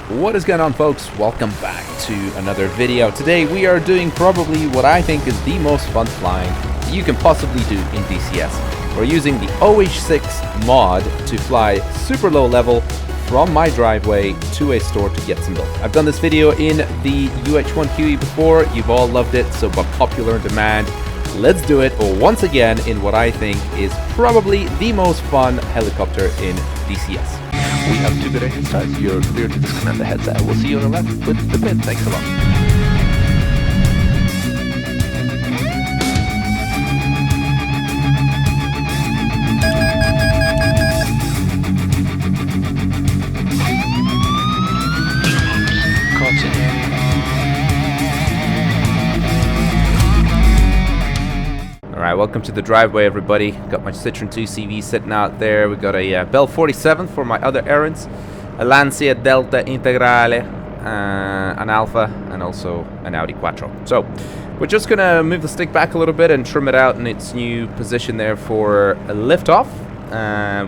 What is going on, folks? Welcome back to another video. Today we are doing probably what I think is the most fun flying you can possibly do in DCS. We're using the OH-6 mod to fly super low level from my driveway to a store to get some milk. I've done this video in the UH-1QE before. You've all loved it, so by popular demand, let's do it once again in what I think is probably the most fun helicopter in DCS. We have 2 good engine starts. You're clear to disconnect the headset. We'll see you on the left with the pin. Thanks a lot. Alright, welcome to the driveway, everybody. Got my Citroen 2 CV sitting out there. We got a Bell 47 for my other errands, a Lancia Delta Integrale, an Alfa, and also an Audi Quattro. So we're just gonna move the stick back a little bit and trim it out in its new position there for a liftoff,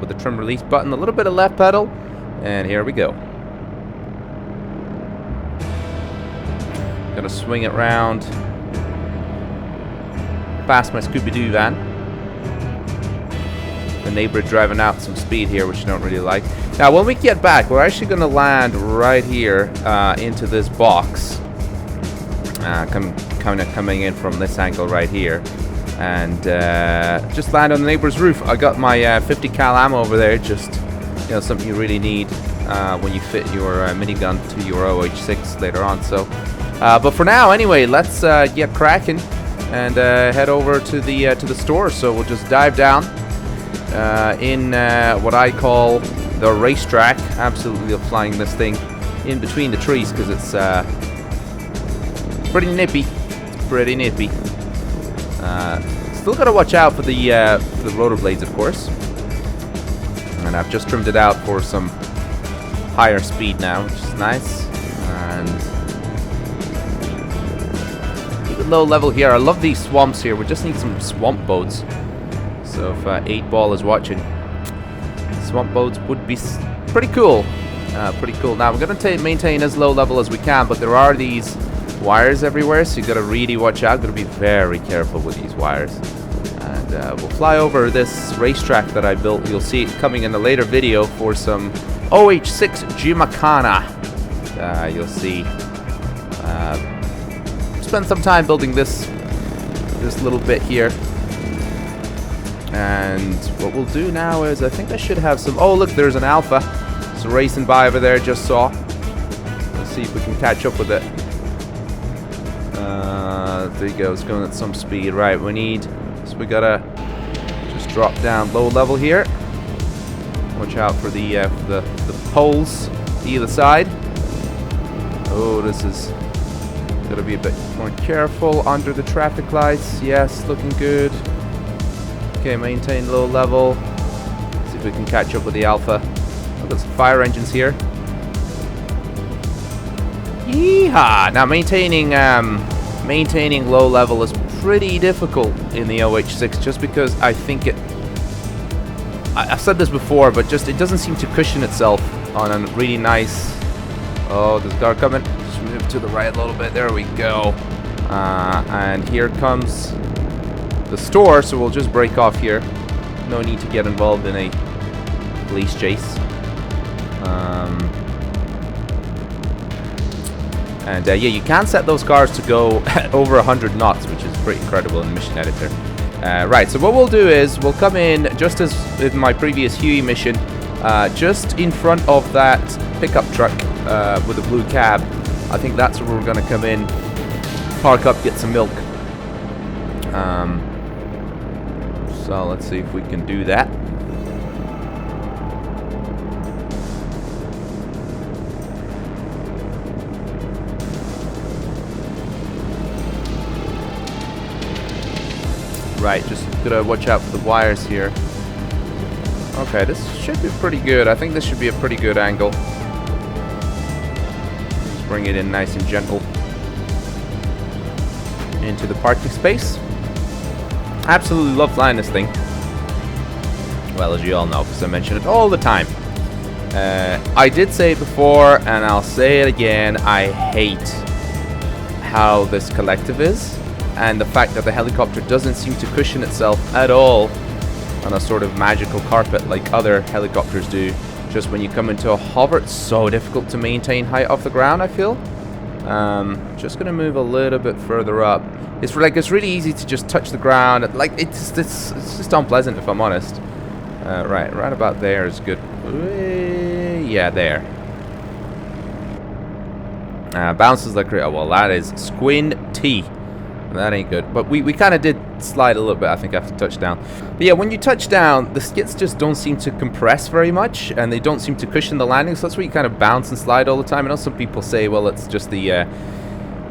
with the trim release button, a little bit of left pedal, and here we go. Gonna swing it round past my Scooby-Doo van. The neighbor driving out some speed here, which I don't really like. Now, when we get back, we're actually going to land right here into this box. Kind of coming in from this angle right here. And just land on the neighbor's roof. I got my 50 cal ammo over there. Just, you know, something you really need when you fit your minigun to your OH-6 later on. So, but for now, anyway, let's get cracking and head over to the store. So we'll just dive down in what I call the racetrack. Absolutely love flying this thing in between the trees because it's pretty nippy. It's pretty nippy. Still gotta watch out for the rotor blades, of course. And I've just trimmed it out for some higher speed now, which is nice. And low level here. I love these swamps here. We just need some swamp boats. So if 8-ball is watching, swamp boats would be pretty cool. Pretty cool. Now we're going to maintain as low level as we can, but there are these wires everywhere, so you got to really watch out. Got to be very careful with these wires. And we'll fly over this racetrack that I built. You'll see it coming in a later video for some OH-6 Gymkhana. You'll see. Spend some time building this little bit here, and what we'll do now is I think I should have some. Oh, look, there's an Alpha. It's racing by over there. Just saw. Let's see if we can catch up with it. There you go. It's going at some speed. Right, we need. So we gotta just drop down low level here. Watch out for the poles either side. Oh, this is. Gotta be a bit more careful under the traffic lights. Yes, looking good. Okay, maintain low level. See if we can catch up with the Alpha. Oh, there's some fire engines here. Yeehaw! Now maintaining low level is pretty difficult in the OH-6, just because I think I've said this before, but just it doesn't seem to cushion itself on a really nice. Oh, there's a car coming. Move to the right a little bit. There we go. And here comes the store, so we'll just break off here. No need to get involved in a police chase. And yeah, you can set those cars to go over 100 knots, which is pretty incredible in the mission editor. Right, so what we'll do is we'll come in just as in my previous Huey mission, just in front of that pickup truck with a blue cab. I think that's where we're going to come in, park up, get some milk. So let's see if we can do that. Right, just gotta watch out for the wires here. Okay, this should be pretty good. I think this should be a pretty good angle. Bring it in nice and gentle into the parking space. Absolutely love flying this thing. Well, as you all know, because I mention it all the time. I did say it before, and I'll say it again. I hate how this collective is, and the fact that the helicopter doesn't seem to cushion itself at all on a sort of magical carpet like other helicopters do. Just when you come into a hover, it's so difficult to maintain height off the ground, I feel. Just gonna move a little bit further up. It's really easy to just touch the ground. Like it's just unpleasant, if I'm honest. Right about there is good. Yeah, there. Bounces like crazy. Oh, well, that is squinty. That ain't good. But we kind of did slide a little bit, I think, after touchdown. But yeah, when you touch down, the skits just don't seem to compress very much, and they don't seem to cushion the landing. So that's where you kind of bounce and slide all the time. I know some people say, well, it's just the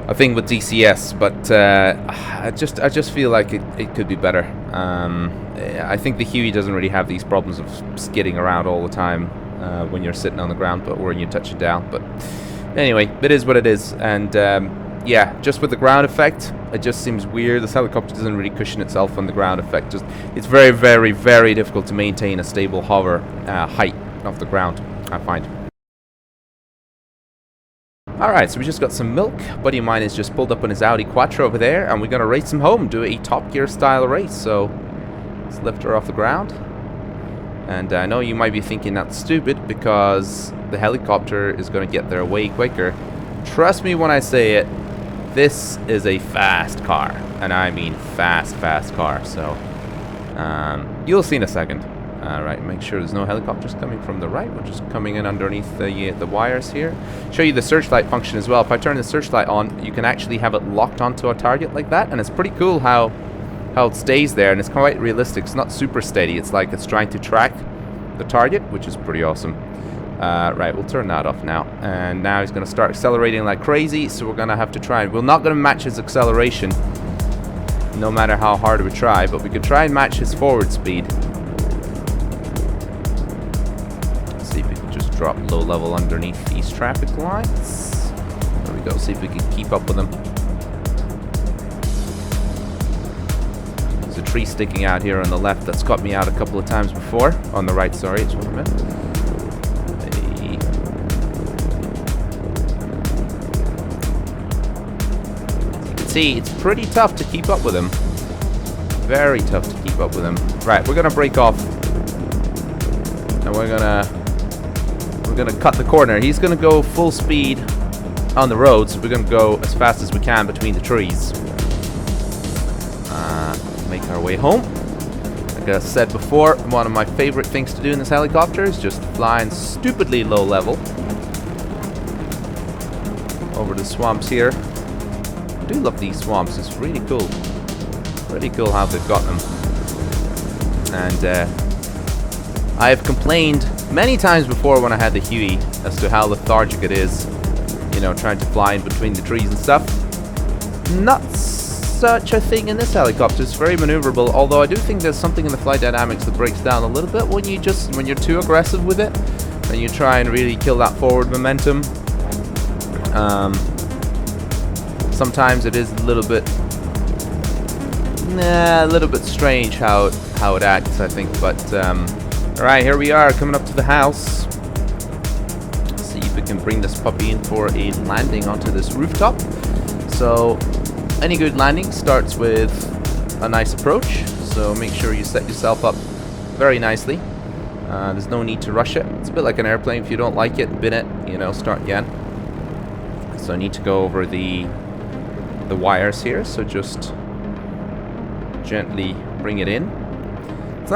a thing with DCS, but I just feel like it could be better. I think the Huey doesn't really have these problems of skidding around all the time when you're sitting on the ground, or when you touch it down. But anyway, it is what it is, and yeah, just with the ground effect, it just seems weird. This helicopter doesn't really cushion itself on the ground effect. It's very, very, very difficult to maintain a stable hover height off the ground, I find. Alright, so we just got some milk. Buddy of mine is just pulled up on his Audi Quattro over there, and we're going to race him home, do a Top Gear style race. So let's lift her off the ground. And I know you might be thinking that's stupid because the helicopter is going to get there way quicker. Trust me when I say it, this is a fast car. And I mean fast car. So you'll see in a second. Alright, make sure there's no helicopters coming from the right. We're just coming in underneath the wires here. Show you the searchlight function as well. If I turn the searchlight on, you can actually have it locked onto a target like that. And it's pretty cool how it stays there. And it's quite realistic. It's not super steady. It's like it's trying to track the target, which is pretty awesome. Right, we'll turn that off now. And now he's going to start accelerating like crazy. So we're going to have to try. We're not going to match his acceleration, no matter how hard we try. But we could try and match his forward speed. Let's see if we can just drop low level underneath these traffic lights. There we go. See if we can keep up with him. There's a tree sticking out here on the left that's got me out a couple of times before. On the right, sorry, it's what I meant. See, it's pretty tough to keep up with him. Very tough to keep up with him. Right, we're gonna break off, and we're gonna cut the corner. He's gonna go full speed on the road, so we're gonna go as fast as we can between the trees. Make our way home. Like I said before, one of my favorite things to do in this helicopter is just flying stupidly low level over the swamps here. I do love these swamps. It's really cool. Pretty cool how they've got them. And I have complained many times before when I had the Huey as to how lethargic it is, you know, trying to fly in between the trees and stuff. Not such a thing in this helicopter. It's very maneuverable, although I do think there's something in the flight dynamics that breaks down a little bit when you're too aggressive with it, and you try and really kill that forward momentum. Sometimes it is a little bit strange how it acts, I think. But alright, here we are coming up to the house. Let's see if we can bring this puppy in for a landing onto this rooftop. So any good landing starts with a nice approach, so make sure you set yourself up very nicely. There's no need to rush it. It's a bit like an airplane. If you don't like it, bin it, you know, start again. So I need to go over the wires here, so just gently bring it in. It's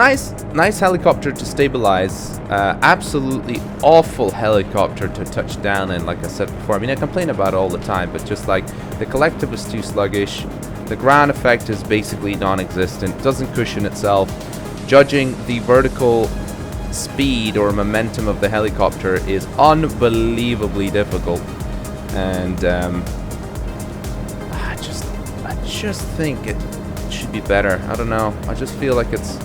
nice helicopter to stabilize. Absolutely awful helicopter to touch down in, like I said before. I mean, I complain about it all the time, but just like the collective is too sluggish, the ground effect is basically non-existent, doesn't cushion itself. Judging the vertical speed or momentum of the helicopter is unbelievably difficult, and I just think it should be better. I don't know. I just feel like it's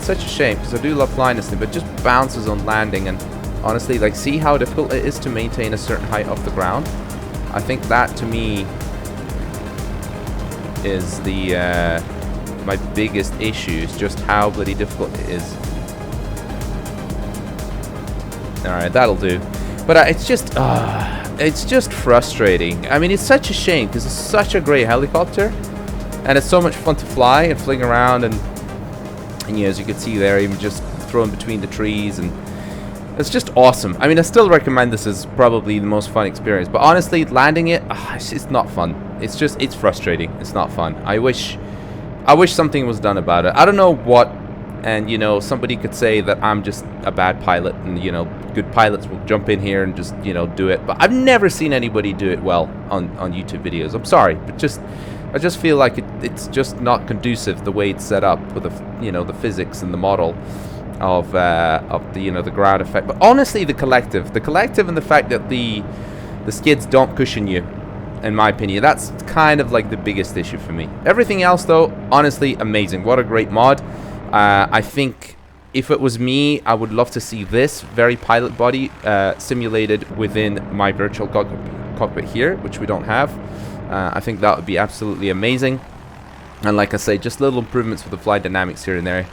such a shame, because I do love flying this thing, but it just bounces on landing. And honestly, like, see how difficult it is to maintain a certain height off the ground? I think that to me is the my biggest issue, is just how bloody difficult it is. Alright, that'll do. But it's just frustrating. I mean, it's such a shame because it's such a great helicopter, and it's so much fun to fly and fling around, and as you can see there, even just thrown between the trees, and it's just awesome. I mean, I still recommend this as probably the most fun experience, but honestly, landing it, it's not fun. It's frustrating. It's not fun. I wish something was done about it. I don't know what, and somebody could say that I'm just a bad pilot, and good pilots will jump in here and just do it, but I've never seen anybody do it well on YouTube videos. I'm sorry, but I just feel like it's just not conducive the way it's set up with the physics and the model of the ground effect. But honestly, the collective and the fact that the skids don't cushion you, in my opinion, that's kind of like the biggest issue for me. Everything else, though, honestly, amazing. What a great mod. I think if it was me, I would love to see this very pilot body simulated within my virtual cockpit here, which we don't have. I think that would be absolutely amazing. And like I say, just little improvements with the flight dynamics here and there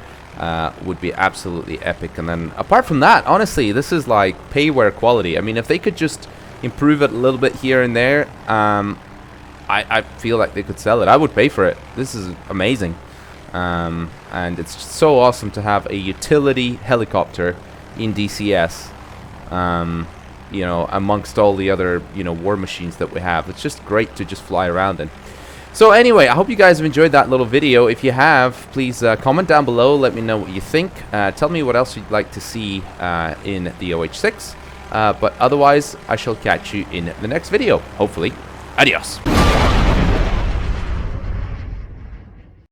would be absolutely epic. And then apart from that, honestly, this is like payware quality. I mean, if they could just improve it a little bit here and there, I feel like they could sell it. I would pay for it. This is amazing. And it's just so awesome to have a utility helicopter in DCS, amongst all the other, war machines that we have. It's just great to just fly around in. So anyway, I hope you guys have enjoyed that little video. If you have, please comment down below. Let me know what you think. Tell me what else you'd like to see in the OH-6. But otherwise, I shall catch you in the next video, hopefully. Adios.